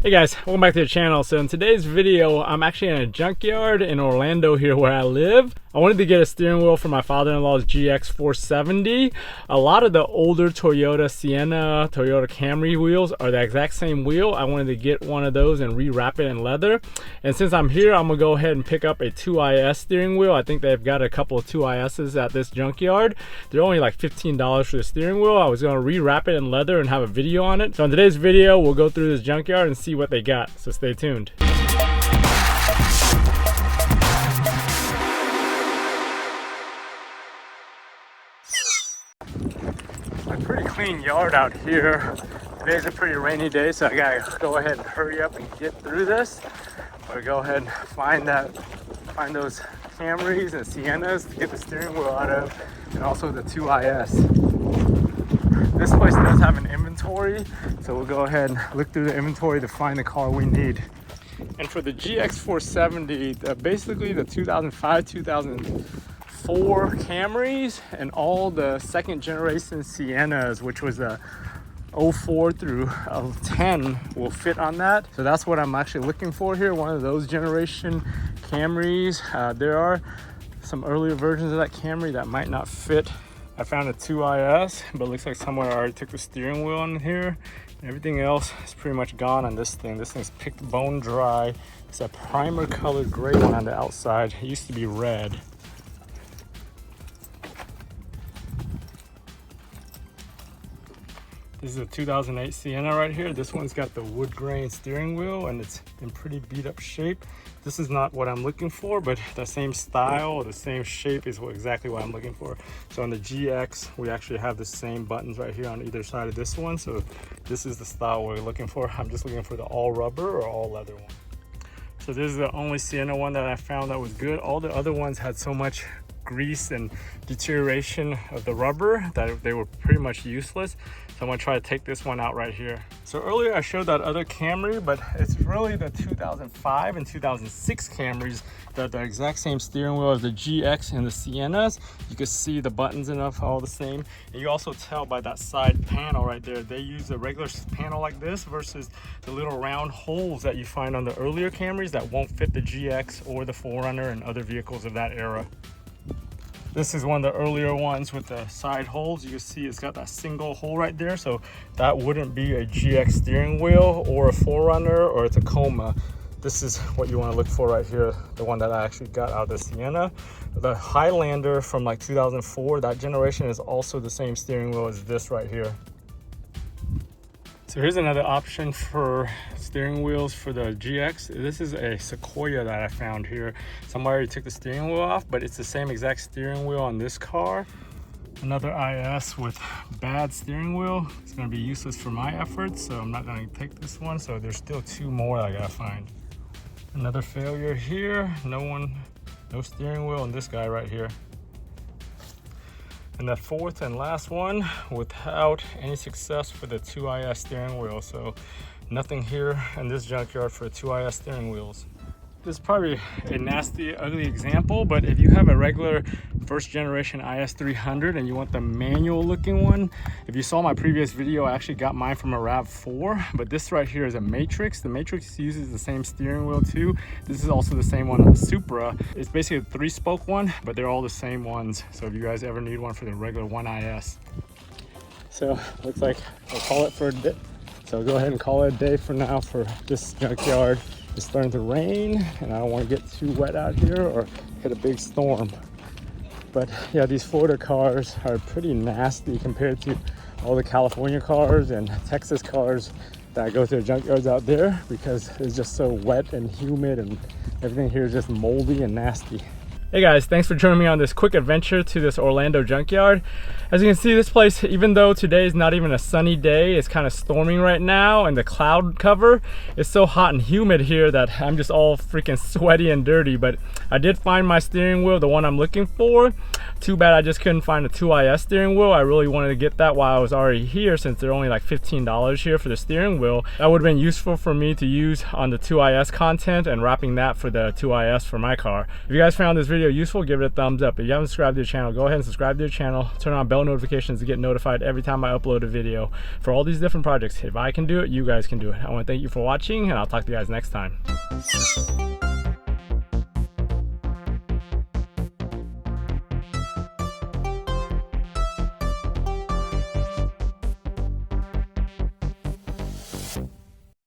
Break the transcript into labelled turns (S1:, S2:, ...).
S1: Hey guys, welcome back to the channel. So in today's video, I'm actually in a junkyard in Orlando here where I live. I wanted to get a steering wheel for my father-in-law's GX 470. A lot of the older Toyota Sienna, Toyota Camry wheels are the exact same wheel. I wanted to get one of those and rewrap it in leather. And since I'm here, I'm gonna go ahead and pick up a 2IS steering wheel. I think they've got a couple of 2ISs at this junkyard. They're only like $15 for the steering wheel. I was gonna rewrap it in leather and have a video on it. So in today's video, we'll go through this junkyard and see what they got. So stay tuned. A pretty clean yard out here. Today's a pretty rainy day, so I gotta go ahead and hurry up and get through this. Or go ahead and find those Camrys and Siennas to get the steering wheel out of, and also the 2IS. This place does have an inventory, so we'll go ahead and look through the inventory to find the car we need. And for the GX 470, basically the 2005, 2004 Camrys and all the second generation Siennas, which was a 04 through 10, will fit on that. So that's what I'm actually looking for here, one of those generation Camrys. There are some earlier versions of that Camry that might not fit. I found a 2IS, but it looks like someone already took the steering wheel on here. Everything else is pretty much gone on this thing. This thing's picked bone dry. It's a primer colored gray one on the outside. It used to be red. This is a 2008 Sienna right here. This one's got the wood grain steering wheel and it's in pretty beat up shape. This is not what I'm looking for, but the same style or the same shape is exactly what I'm looking for. So on the GX, we actually have the same buttons right here on either side of this one. So this is the style we're looking for. I'm just looking for the all rubber or all leather one. So this is the only Sienna one that I found that was good. All the other ones had so much grease and deterioration of the rubber that they were pretty much useless. So I'm gonna try to take this one out right here. So earlier I showed that other Camry, but it's really the 2005 and 2006 Camrys that are the exact same steering wheel as the GX and the Siennas. You can see the buttons and stuff all the same. And you also tell by that side panel right there, they use a regular panel like this versus the little round holes that you find on the earlier Camrys that won't fit the GX or the 4Runner and other vehicles of that era. This is one of the earlier ones with the side holes. You can see it's got that single hole right there. So that wouldn't be a GX steering wheel or a 4Runner or a Tacoma. This is what you want to look for right here. The one that I actually got out of the Sienna. The Highlander from like 2004, that generation is also the same steering wheel as this right here. So here's another option for steering wheels for the GX. This is a Sequoia that I found here. Somebody already took the steering wheel off, but it's the same exact steering wheel on this car. Another IS with bad steering wheel. It's gonna be useless for my efforts, so I'm not gonna take this one. So there's still two more I gotta find. Another failure here. No steering wheel on this guy right here. And the fourth and last one without any success for the 2IS steering wheel. So nothing here in this junkyard for 2IS steering wheels. This is probably a nasty, ugly example, but if you have a regular first generation IS300 and you want the manual looking one, if you saw my previous video, I actually got mine from a RAV4, but this right here is a Matrix. The Matrix uses the same steering wheel too. This is also the same one on the Supra. It's basically a 3-spoke one, but they're all the same ones. So if you guys ever need one for the regular 1IS. So looks like I'll call it for a day. So go ahead and call it a day for now for this junkyard. It's starting to rain and I don't want to get too wet out here or hit a big storm. But yeah, these Florida cars are pretty nasty compared to all the California cars and Texas cars that go to the junkyards out there, because it's just so wet and humid and everything here is just moldy and nasty. Hey guys, thanks for joining me on this quick adventure to this Orlando junkyard. As you can see, this place, even though today is not even a sunny day, it's kind of storming right now, and the cloud cover is so hot and humid here that I'm just all freaking sweaty and dirty. But I did find my steering wheel, the one I'm looking for. Too bad I just couldn't find a 2IS steering wheel. I really wanted to get that while I was already here, since they're only like $15 here for the steering wheel. That would have been useful for me to use on the 2IS content and wrapping that for the 2IS for my car. If you guys found this video video useful, give it a thumbs up. If you haven't subscribed to the channel, go ahead and subscribe to the channel. Turn on bell notifications to get notified every time I upload a video for all these different projects. If I can do it, you guys can do it. I want to thank you for watching, and I'll talk to you guys next time.